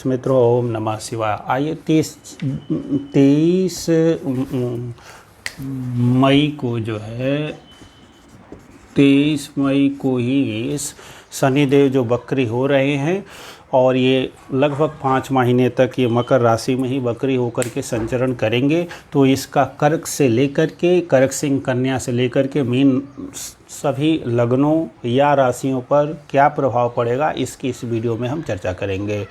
इष्ट मित्रों, ओम नमः शिवाय। आइए 23 मई को जो है 23 मई को ही शनिदेव जो वक्री हो रहे हैं और ये लगभग 5 महीने तक ये मकर राशि में ही वक्री होकर के संचरण करेंगे। तो इसका कर्क से लेकर के कर्क सिंह कन्या से लेकर के मीन सभी लग्नों या राशियों पर क्या प्रभाव पड़ेगा, इसकी इस वीडियो में हम चर्चा करेंगे।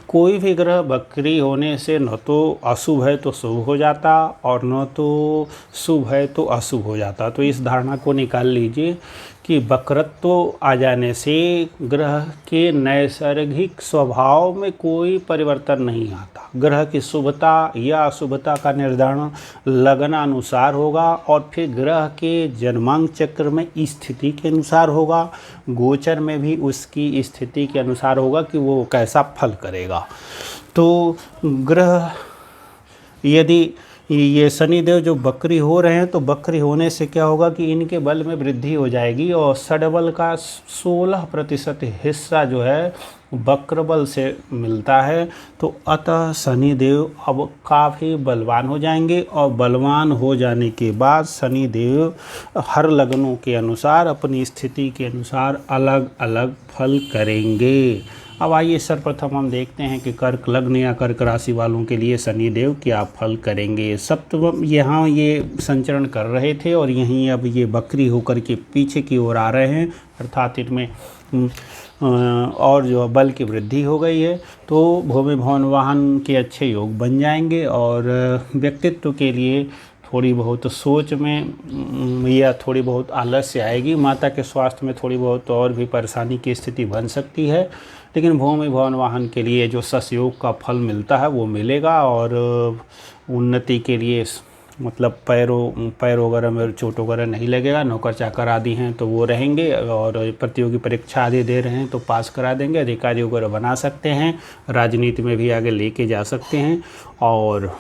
कोई भी ग्रह वक्री होने से न तो अशुभ है तो शुभ हो जाता और न तो शुभ है तो अशुभ हो जाता। तो इस धारणा को निकाल लीजिए कि वक्रत्व आ जाने से ग्रह के नैसर्गिक स्वभाव में कोई परिवर्तन नहीं आता। ग्रह की शुभता या अशुभता का निर्धारण लगनानुसार होगा और फिर ग्रह के जन्मांक चक्र में स्थिति के अनुसार होगा, गोचर में भी उसकी स्थिति के अनुसार होगा कि वो कैसा फल करेगा। तो ग्रह यदि ये शनिदेव जो वक्री हो रहे हैं तो वक्री होने से क्या होगा कि इनके बल में वृद्धि हो जाएगी और षडबल का 16% हिस्सा जो है वक्र बल से मिलता है। तो अतः शनिदेव अब काफ़ी बलवान हो जाएंगे और बलवान हो जाने के बाद शनिदेव हर लग्नों के अनुसार अपनी स्थिति के अनुसार अलग अलग फल करेंगे। अब आइए सर्वप्रथम हम देखते हैं कि कर्क लग्न या कर्क राशि वालों के लिए शनिदेव क्या फल करेंगे। सप्तम यहाँ ये संचरण कर रहे थे और यहीं अब ये वक्री होकर के पीछे की ओर आ रहे हैं, अर्थात इनमें और जो बल की वृद्धि हो गई है। तो भूमि भवन वाहन के अच्छे योग बन जाएंगे और व्यक्तित्व के लिए थोड़ी बहुत सोच में या थोड़ी बहुत आलस्य आएगी। माता के स्वास्थ्य में थोड़ी बहुत और भी परेशानी की स्थिति बन सकती है, लेकिन भूमि भवन वाहन के लिए जो ससयोग का फल मिलता है वो मिलेगा और उन्नति के लिए मतलब पैर वगैरह में चोट वगैरह नहीं लगेगा। नौकर चाकर आदि हैं तो वो रहेंगे और प्रतियोगी परीक्षा आदि दे रहे हैं तो पास करा देंगे। अधिकारी वगैरह बना सकते हैं, राजनीति में भी आगे लेके जा सकते हैं। और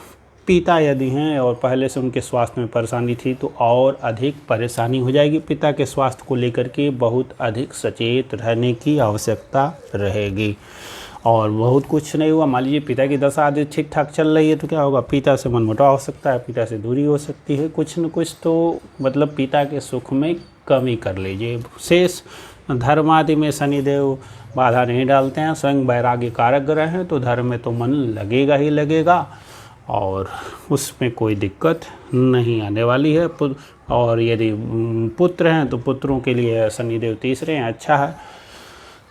पिता यदि हैं और पहले से उनके स्वास्थ्य में परेशानी थी तो और अधिक परेशानी हो जाएगी। पिता के स्वास्थ्य को लेकर के बहुत अधिक सचेत रहने की आवश्यकता रहेगी। और बहुत कुछ नहीं हुआ, मान लीजिए पिता की दशा आदि ठीक ठाक चल रही है तो क्या होगा, पिता से मनमुटाव हो सकता है, पिता से दूरी हो सकती है, कुछ न कुछ तो मतलब पिता के सुख में कमी कर लीजिए। शेष धर्म आदि में शनिदेव बाधा नहीं डालते हैं, स्वयं वैराग्य कारक ग्रह हैं तो धर्म में तो मन लगेगा ही लगेगा और उसमें कोई दिक्कत नहीं आने वाली है। और यदि पुत्र हैं तो पुत्रों के लिए शनिदेव तीसरे हैं, अच्छा है।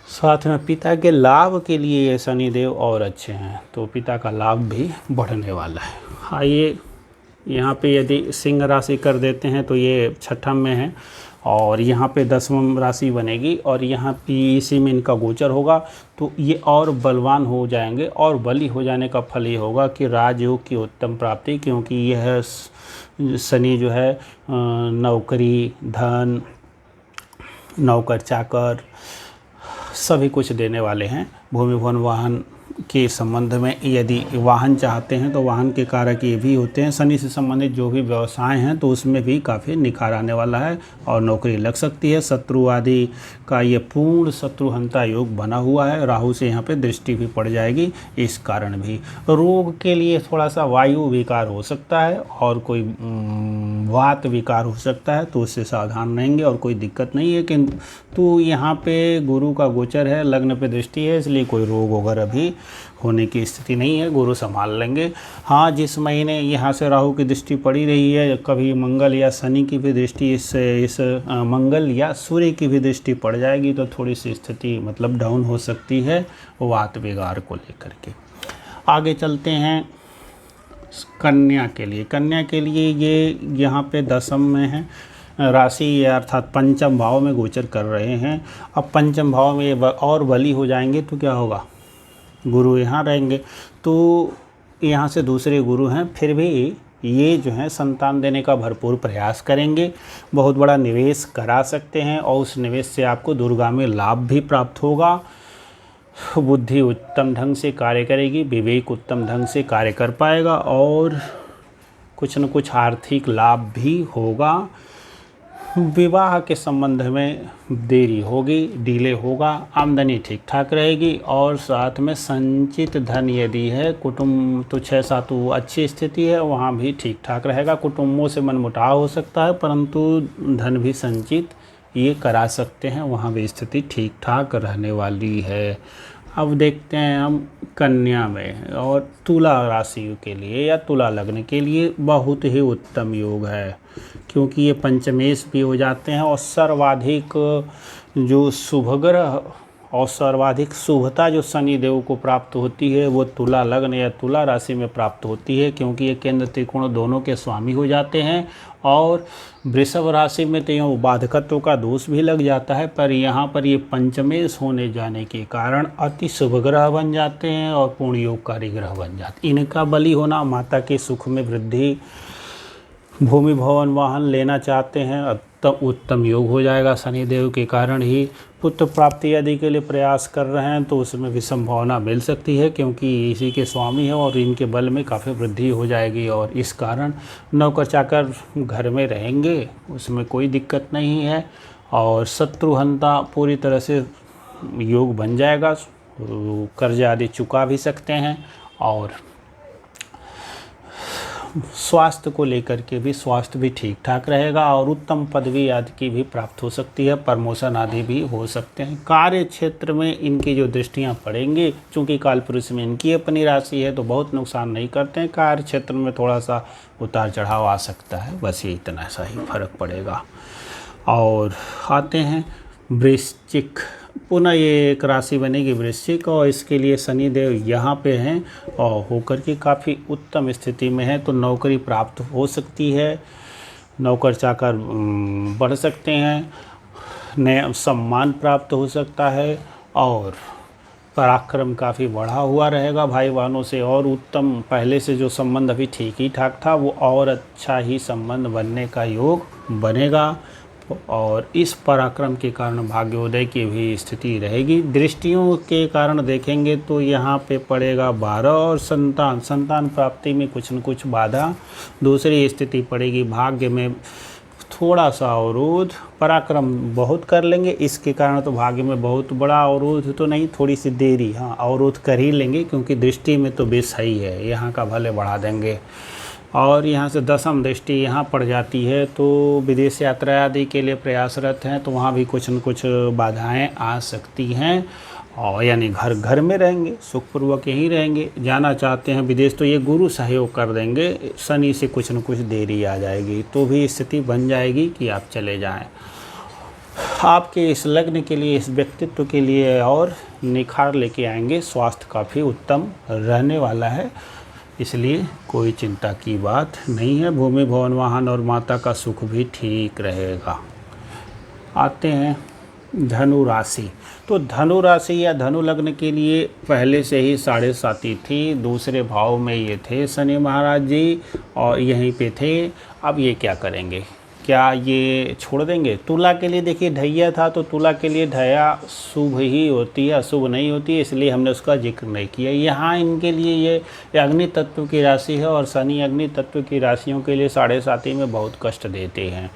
साथ में पिता के लाभ के लिए ये शनिदेव और अच्छे हैं, तो पिता का लाभ भी बढ़ने वाला है। आइए यहाँ पे यदि सिंह राशि कर देते हैं तो ये छठम में है और यहाँ पे 10वां राशि बनेगी और यहाँ पे इसी में इनका गोचर होगा तो ये और बलवान हो जाएंगे। और बली हो जाने का फल ये होगा कि राजयोग की उत्तम प्राप्ति, क्योंकि यह शनि जो है नौकरी, धन, नौकर चाकर सभी कुछ देने वाले हैं। भूमि भवन वाहन के संबंध में यदि वाहन चाहते हैं तो वाहन के कारक ये भी होते हैं। शनि से संबंधित जो भी व्यवसाय हैं तो उसमें भी काफ़ी निखार आने वाला है और नौकरी लग सकती है। शत्रु आदि का ये पूर्ण शत्रुहंता योग बना हुआ है। राहु से यहाँ पे दृष्टि भी पड़ जाएगी, इस कारण भी रोग के लिए थोड़ा सा वायु विकार हो सकता है और कोई वात विकार हो सकता है, तो उससे सावधान रहेंगे और कोई दिक्कत नहीं है। किंतु यहाँ पे गुरु का गोचर है, लग्न पे दृष्टि है, इसलिए कोई रोग वगैरह भी होने की स्थिति नहीं है, गुरु संभाल लेंगे। हाँ, जिस महीने यहाँ से राहु की दृष्टि पड़ी रही है, कभी मंगल या शनि की भी दृष्टि इस मंगल या सूर्य की भी दृष्टि पड़ जाएगी तो थोड़ी सी स्थिति मतलब डाउन हो सकती है वात विकार को लेकर के। आगे चलते हैं कन्या के लिए। कन्या के लिए ये यहाँ पे 10वीं में है राशि, अर्थात पंचम भाव में गोचर कर रहे हैं। अब पंचम भाव में और बली हो जाएंगे तो क्या होगा, गुरु यहाँ रहेंगे तो यहाँ से दूसरे गुरु हैं, फिर भी ये जो है संतान देने का भरपूर प्रयास करेंगे। बहुत बड़ा निवेश करा सकते हैं और उस निवेश से आपको दूरगामी लाभ भी प्राप्त होगा। बुद्धि उत्तम ढंग से कार्य करेगी, विवेक उत्तम ढंग से कार्य कर पाएगा और कुछ न कुछ आर्थिक लाभ भी होगा। विवाह के संबंध में देरी होगी, डिले होगा, आमदनी ठीक ठाक रहेगी और साथ में संचित धन यदि है, कुटुंब तो 6-7 अच्छी स्थिति है, वहाँ भी ठीक ठाक रहेगा। कुटुंबों से मनमुटाव हो सकता है परंतु धन भी संचित ये करा सकते हैं, वहाँ भी स्थिति ठीक ठाक रहने वाली है। अब देखते हैं हम कन्या में, और तुला राशि के लिए या तुला लग्न के लिए बहुत ही उत्तम योग है, क्योंकि ये पंचमेश भी हो जाते हैं और सर्वाधिक जो शुभ ग्रह और सर्वाधिक शुभता जो शनि देव को प्राप्त होती है वो तुला लग्न या तुला राशि में प्राप्त होती है, क्योंकि ये केंद्र त्रिकोण दोनों के स्वामी हो जाते हैं। और वृषभ राशि में तो यूँ बाधकत्व का दोष भी लग जाता है, पर यहाँ पर ये पंचमेश होने जाने के कारण अति शुभ ग्रह बन जाते हैं और पूर्ण योगकारी ग्रह बन जाते हैं। इनका बली होना, माता के सुख में वृद्धि, भूमि भवन वाहन लेना चाहते हैं तो उत्तम योग हो जाएगा शनिदेव के कारण ही। पुत्र प्राप्ति यदि के लिए प्रयास कर रहे हैं तो उसमें भी संभावना मिल सकती है, क्योंकि इसी के स्वामी है और इनके बल में काफ़ी वृद्धि हो जाएगी और इस कारण नौकर चाकर घर में रहेंगे, उसमें कोई दिक्कत नहीं है। और शत्रुहंता पूरी तरह से योग बन जाएगा, कर्ज आदि चुका भी सकते हैं। और स्वास्थ्य को लेकर के भी स्वास्थ्य भी ठीक ठाक रहेगा और उत्तम पदवी आदि की भी प्राप्त हो सकती है, प्रमोशन आदि भी हो सकते हैं। कार्य क्षेत्र में इनकी जो दृष्टियां पड़ेंगी, चूंकि कालपुरुष में इनकी अपनी राशि है तो बहुत नुकसान नहीं करते हैं, कार्य क्षेत्र में थोड़ा सा उतार चढ़ाव आ सकता है, बस ये इतना सा ही फर्क पड़ेगा। और आते हैं वृश्चिक, पुनः ये एक राशि बनेगी वृश्चिक और इसके लिए शनि देव यहाँ पे हैं और होकर के काफ़ी उत्तम स्थिति में है, तो नौकरी प्राप्त हो सकती है, नौकर चाकर बढ़ सकते हैं, नया सम्मान प्राप्त हो सकता है और पराक्रम काफ़ी बढ़ा हुआ रहेगा भाई बहनों से। और उत्तम, पहले से जो संबंध अभी ठीक ही ठाक था वो और अच्छा ही संबंध बनने का योग बनेगा और इस पराक्रम के कारण भाग्योदय की भी स्थिति रहेगी। दृष्टियों के कारण देखेंगे तो यहाँ पे पड़ेगा 12 और संतान प्राप्ति में कुछ न कुछ बाधा, दूसरी स्थिति पड़ेगी भाग्य में थोड़ा सा अवरोध, पराक्रम बहुत कर लेंगे इसके कारण तो भाग्य में बहुत बड़ा अवरोध तो नहीं, थोड़ी सी देरी, हाँ अवरोध कर ही लेंगे क्योंकि दृष्टि में तो बेस ही है, यहाँ का भले बढ़ा देंगे। और यहाँ से 10वीं दृष्टि यहाँ पड़ जाती है तो विदेश यात्रा आदि के लिए प्रयासरत हैं तो वहाँ भी कुछ न कुछ बाधाएं आ सकती हैं, और यानी घर में रहेंगे, सुखपूर्वक यहीं रहेंगे। जाना चाहते हैं विदेश तो ये गुरु सहयोग कर देंगे, शनि से कुछ न कुछ देरी आ जाएगी तो भी स्थिति बन जाएगी कि आप चले जाएं। आपके इस लग्न के लिए, इस व्यक्तित्व के लिए और निखार लेके आएंगे, स्वास्थ्य काफ़ी उत्तम रहने वाला है, इसलिए कोई चिंता की बात नहीं है। भूमि भवन वाहन और माता का सुख भी ठीक रहेगा। आते हैं धनु राशि, तो धनु राशि या धनु लग्न के लिए पहले से ही 7.5 थी, दूसरे भाव में ये थे शनि महाराज जी और यहीं पे थे। अब ये क्या करेंगे, क्या ये छोड़ देंगे? तुला के लिए देखिए ढैया था तो तुला के लिए ढैया शुभ ही होती है, अशुभ नहीं होती है, इसलिए हमने उसका जिक्र नहीं किया। यहाँ इनके लिए ये अग्नि तत्व की राशि है और शनि अग्नि तत्व की राशियों के लिए 7.5 में बहुत कष्ट देते हैं,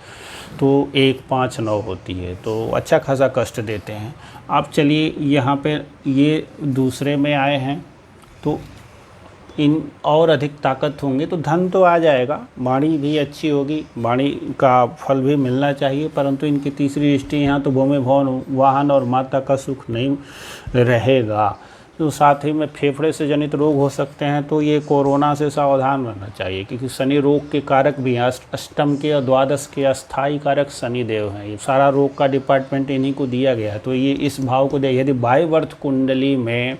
तो 1, 5, 9 होती है तो अच्छा खासा कष्ट देते हैं। अब चलिए यहाँ पे ये दूसरे में आए हैं तो इन और अधिक ताकत होंगे तो धन तो आ जाएगा, वाणी भी अच्छी होगी, वाणी का फल भी मिलना चाहिए, परंतु इनकी तीसरी दृष्टि यहाँ तो भूमि भवन वाहन और माता का सुख नहीं रहेगा। तो साथ ही में फेफड़े से जनित रोग हो सकते हैं तो ये कोरोना से सावधान रहना चाहिए, क्योंकि शनि रोग के कारक भी हैं, अष्टम के और द्वादश के अस्थायी कारक शनि देव हैं, ये सारा रोग का डिपार्टमेंट इन्हीं को दिया गया है। तो ये इस भाव को दे, यदि वायुवर्त कुंडली में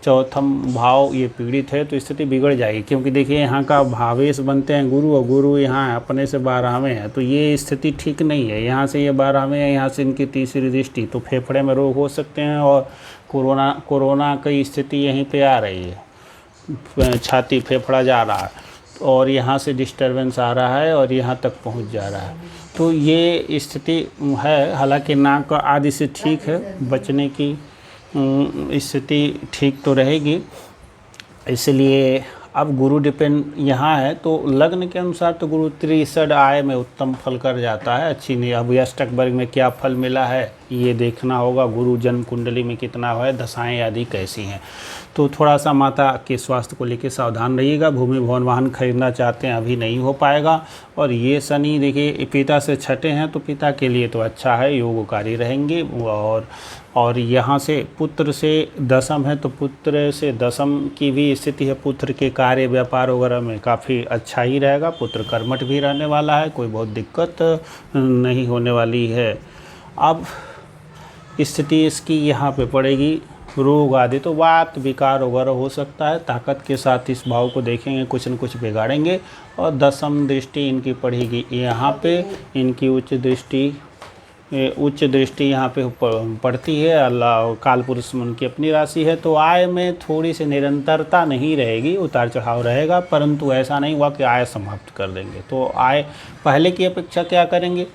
चौथम भाव ये पीड़ित है तो स्थिति बिगड़ जाएगी, क्योंकि देखिए यहाँ का भावेश बनते हैं गुरु और गुरु यहाँ अपने से 12वें है तो ये स्थिति ठीक नहीं है। यहाँ से ये 12वें है, यहाँ से इनकी तीसरी दृष्टि, तो फेफड़े में रोग हो सकते हैं और कोरोना की स्थिति यहीं पे आ रही है, छाती फेफड़ा जा रहा है और यहाँ से डिस्टर्बेंस आ रहा है और यहाँ तक पहुँच जा रहा है, तो ये स्थिति है। हालांकि नाक आदि से ठीक है, बचने की स्थिति ठीक तो रहेगी। इसलिए अब गुरु डिपेंड यहाँ है तो लग्न के अनुसार तो गुरु त्रिषड आय में उत्तम फल कर जाता है, अच्छी नहीं। अब अष्टक वर्ग में क्या फल मिला है ये देखना होगा, गुरु जन्म कुंडली में कितना है, दशाएं आदि कैसी हैं। तो थोड़ा सा माता के स्वास्थ्य को लेकर सावधान रहिएगा। भूमि भवन वाहन खरीदना चाहते हैं अभी नहीं हो पाएगा। और ये शनि देखिए पिता से छठे हैं तो पिता के लिए तो अच्छा है, योगकारी रहेंगे। और यहाँ से पुत्र से दशम है तो पुत्र से दशम की भी स्थिति है, पुत्र के कार्य व्यापार वगैरह में काफ़ी अच्छा ही रहेगा। पुत्र कर्मठ भी रहने वाला है, कोई बहुत दिक्कत नहीं होने वाली है। अब स्थिति इसकी यहाँ पे पड़ेगी रोग आदि, तो वात विकार वगैरह हो सकता है। ताकत के साथ इस भाव को देखेंगे, कुछ न कुछ बिगाड़ेंगे। और दशम दृष्टि इनकी पड़ेगी यहाँ पे, इनकी उच्च दृष्टि यहाँ पे पड़ती है। अल्लाह काल पुरुष में उनकी अपनी राशि है तो आय में थोड़ी सी निरंतरता नहीं रहेगी, उतार चढ़ाव रहेगा। परंतु ऐसा नहीं हुआ कि आय समाप्त कर देंगे, तो आय पहले की अपेक्षा क्या करेंगे,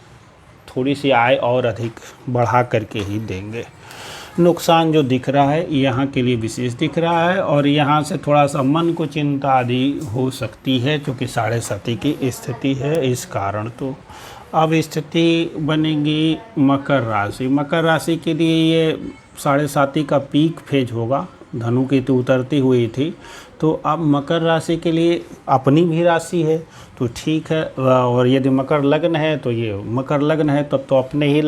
थोड़ी सी आय और अधिक बढ़ा करके ही देंगे। नुकसान जो दिख रहा है यहाँ के लिए विशेष दिख रहा है। और यहाँ से थोड़ा सा मन को चिंता आदि हो सकती है क्योंकि 7.5 की स्थिति है इस कारण। तो अब स्थिति बनेगी मकर राशि। मकर राशि के लिए ये 7.5 का पीक फेज होगा, धनु की तो उतरती हुई थी। तो अब मकर राशि के लिए अपनी भी राशि है तो ठीक है। और यदि मकर लग्न है तो ये मकर लग्न है तब तो अपने ही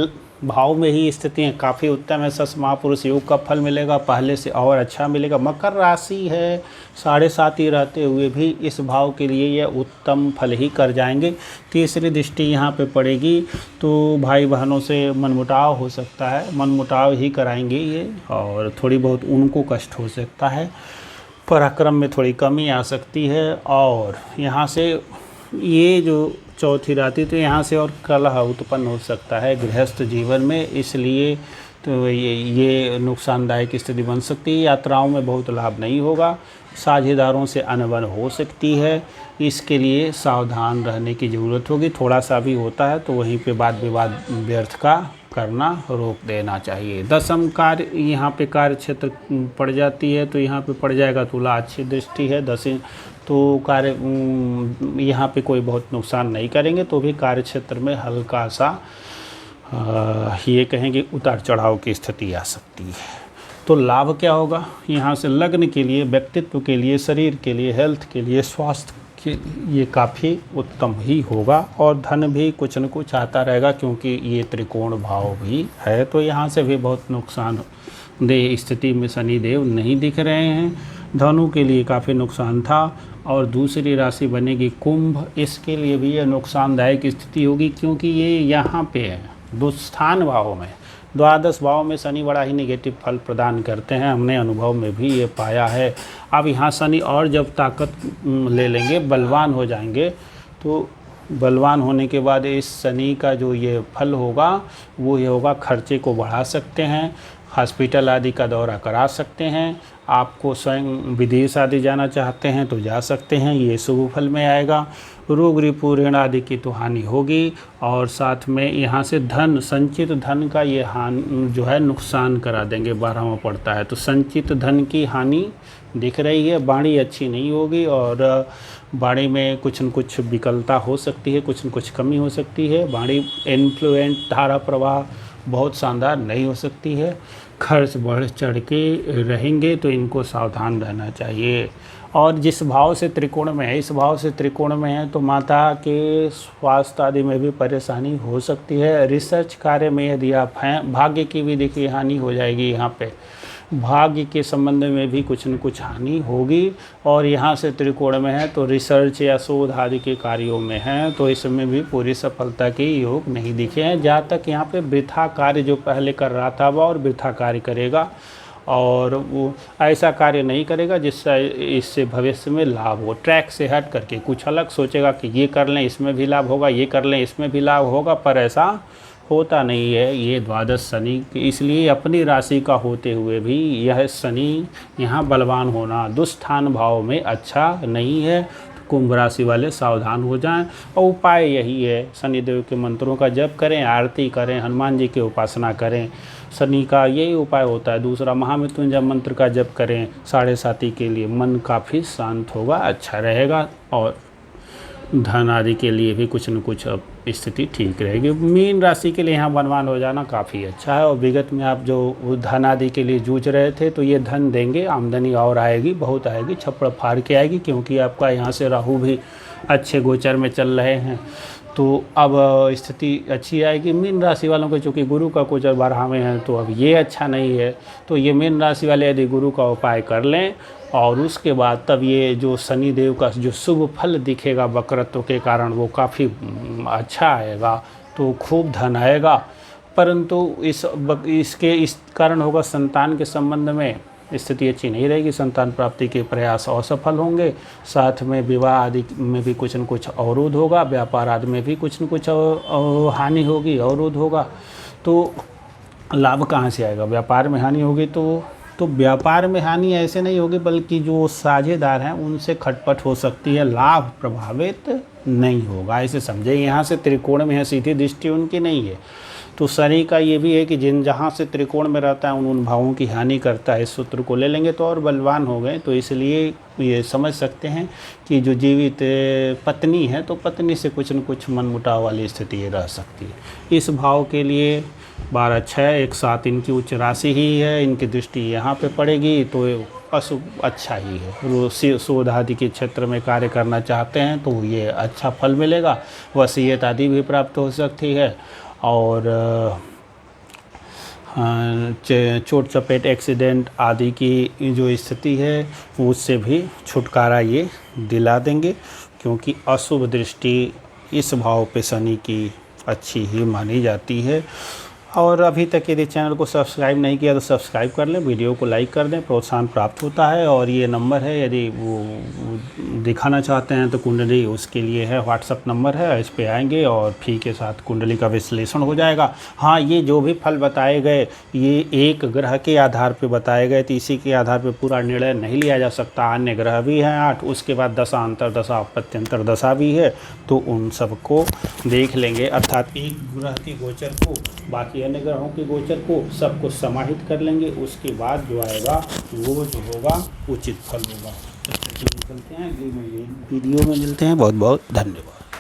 भाव में ही स्थितियाँ काफ़ी उत्तम है। सस महापुरुष योग का फल मिलेगा, पहले से और अच्छा मिलेगा। मकर राशि है 7.5 ही रहते हुए भी इस भाव के लिए यह उत्तम फल ही कर जाएंगे। तीसरी दृष्टि यहाँ पे पड़ेगी तो भाई बहनों से मनमुटाव हो सकता है, मनमुटाव ही कराएंगे ये। और थोड़ी बहुत उनको कष्ट हो सकता है, पराक्रम में थोड़ी कमी आ सकती है। और यहाँ से ये जो चौथी राशि तो यहाँ से और कलह उत्पन्न हो सकता है गृहस्थ जीवन में, इसलिए तो ये नुकसानदायक स्थिति बन सकती है। यात्राओं में बहुत लाभ नहीं होगा, साझेदारों से अनबन हो सकती है, इसके लिए सावधान रहने की ज़रूरत होगी। थोड़ा सा भी होता है तो वहीं पे वाद विवाद व्यर्थ का करना रोक देना चाहिए। दशम कार्य यहाँ पे कार्य क्षेत्र पड़ जाती है तो यहाँ पे पड़ जाएगा तुला, अच्छी दृष्टि है। दशम तो कार्य यहाँ पे कोई बहुत नुकसान नहीं करेंगे, तो भी कार्य क्षेत्र में हल्का सा ये कहेंगे उतार चढ़ाव की स्थिति आ सकती है। तो लाभ क्या होगा यहाँ से, लग्न के लिए, व्यक्तित्व के लिए, शरीर के लिए, हेल्थ के लिए, स्वास्थ्य के ये काफ़ी उत्तम ही होगा। और धन भी कुछ न कुछ आता रहेगा क्योंकि ये त्रिकोण भाव भी है, तो यहाँ से भी बहुत नुकसान दे स्थिति में शनिदेव नहीं दिख रहे हैं। धनु के लिए काफ़ी नुकसान था। और दूसरी राशि बनेगी कुंभ, इसके लिए भी ये नुकसानदायक स्थिति होगी क्योंकि ये यहाँ पे है दुस्थान भाव में, द्वादश भाव में शनि बड़ा ही नेगेटिव फल प्रदान करते हैं, हमने अनुभव में भी ये पाया है। अब यहाँ शनि और जब ताकत ले लेंगे, बलवान हो जाएंगे, तो बलवान होने के बाद इस शनि का जो ये फल होगा वो ये होगा, खर्चे को बढ़ा सकते हैं, हॉस्पिटल आदि का दौरा करा सकते हैं। आपको स्वयं विदेश आदि जाना चाहते हैं तो जा सकते हैं, ये शुभ फल में आएगा। रोग रिपु ऋण आदि की तो हानि होगी। और साथ में यहाँ से धन, संचित धन का ये हानि जो है नुकसान करा देंगे, 12वां पड़ता है तो संचित धन की हानि दिख रही है। वाणी अच्छी नहीं होगी और वाणी में कुछ न कुछ विकलता हो सकती है, कुछ न कुछ कमी हो सकती है। वाणी इन्फ्लुएंट धारा प्रवाह बहुत शानदार नहीं हो सकती है। खर्च बढ़ चढ़ के रहेंगे तो इनको सावधान रहना चाहिए। और जिस भाव से त्रिकोण में है, इस भाव से त्रिकोण में है तो माता के स्वास्थ्य आदि में भी परेशानी हो सकती है। रिसर्च कार्य में यदि आप हैं, भाग्य की भी देखिए हानि हो जाएगी, यहाँ पे भाग्य के संबंध में भी कुछ न कुछ हानि होगी। और यहाँ से त्रिकोण में है तो रिसर्च या शोध आदि के कार्यों में हैं तो इसमें भी पूरी सफलता के योग नहीं दिखे हैं। जहाँ तक यहाँ पे वृथा कार्य जो पहले कर रहा था वह और वृथा कार्य करेगा, और वो ऐसा कार्य नहीं करेगा जिससे इससे भविष्य में लाभ हो। ट्रैक से हट करके कुछ अलग सोचेगा कि ये कर लें इसमें भी लाभ होगा, ये कर लें इसमें भी लाभ होगा, पर ऐसा होता नहीं है। ये द्वादश शनि, इसलिए अपनी राशि का होते हुए भी यह शनि यहाँ बलवान होना दुस्थान भाव में अच्छा नहीं है। कुंभ राशि वाले सावधान हो जाएं। और उपाय यही है, शनिदेव के मंत्रों का जप करें, आरती करें, हनुमान जी की उपासना करें, शनि का यही उपाय होता है। दूसरा, महामृत्युंजय मंत्र का जप करें 7:30 के लिए, मन काफ़ी शांत होगा, अच्छा रहेगा और धन आदि के लिए भी कुछ न कुछ अब स्थिति ठीक रहेगी। मीन राशि के लिए यहाँ बनवान हो जाना काफ़ी अच्छा है। और विगत में आप जो धन आदि के लिए जूझ रहे थे तो ये धन देंगे, आमदनी और आएगी, बहुत आएगी, छप्पड़ फाड़ के आएगी, क्योंकि आपका यहाँ से राहु भी अच्छे गोचर में चल रहे हैं, तो अब स्थिति अच्छी आएगी। मीन राशि वालों को चूँकि गुरु का गोचर 12वें हैं तो अब ये अच्छा नहीं है, तो ये मीन राशि वाले यदि गुरु का उपाय कर लें और उसके बाद तब ये जो शनि देव का जो शुभ फल दिखेगा वक्रत्व के कारण वो काफ़ी अच्छा आएगा, तो खूब धन आएगा। परंतु इस कारण होगा संतान के संबंध में स्थिति अच्छी नहीं रहेगी, संतान प्राप्ति के प्रयास असफल होंगे, साथ में विवाह आदि में भी कुछ न कुछ अवरोध होगा, व्यापार आदि में भी कुछ न कुछ हानि होगी, अवरोध होगा। तो लाभ कहाँ से आएगा? व्यापार में हानि होगी तो व्यापार में हानि ऐसे नहीं होगी, बल्कि जो साझेदार हैं उनसे खटपट हो सकती है, लाभ प्रभावित नहीं होगा, ऐसे समझे। यहाँ से त्रिकोण में है, सीधी दृष्टि उनकी नहीं है। तो शनि का ये भी है कि जहाँ से त्रिकोण में रहता है उन भावों की हानि करता है। इस सूत्र को ले लेंगे तो और बलवान हो गए, तो इसलिए ये समझ सकते हैं कि जो जीवित पत्नी है तो पत्नी से कुछ न कुछ मनमुटाव वाली स्थिति रह सकती है। इस भाव के लिए 12/6 एक 7 इनकी उच्च राशि ही है, इनकी दृष्टि यहाँ पे पड़ेगी तो अशुभ अच्छा ही है। शोध आदि के क्षेत्र में कार्य करना चाहते हैं तो ये अच्छा फल मिलेगा, वसीयत आदि भी प्राप्त हो सकती है और चोट चपेट एक्सीडेंट आदि की जो स्थिति है उससे भी छुटकारा ये दिला देंगे, क्योंकि अशुभ दृष्टि इस भाव पे शनि की अच्छी ही मानी जाती है। और अभी तक यदि चैनल को सब्सक्राइब नहीं किया तो सब्सक्राइब कर लें, वीडियो को लाइक कर दें, प्रोत्साहन प्राप्त होता है। और ये नंबर है, यदि वो दिखाना चाहते हैं तो कुंडली उसके लिए है, व्हाट्सअप नंबर है, इस पे आएंगे और फी के साथ कुंडली का विश्लेषण हो जाएगा। हाँ, ये जो भी फल बताए गए ये एक ग्रह के आधार पर बताए गए, तो इसी के आधार पर पूरा निर्णय नहीं लिया जा सकता। अन्य ग्रह भी हैं 8, उसके बाद दशा अंतरदशा अपत्यंतर दशा भी है, तो उन सबको देख लेंगे, अर्थात एक ग्रह के गोचर को बाकी अन्य ग्रहों के गोचर को सब कुछ समाहित कर लेंगे, उसके बाद जो आएगा वो जो होगा उचित फल होगा। निकलते हैं, अगली वीडियो में मिलते हैं। बहुत बहुत धन्यवाद।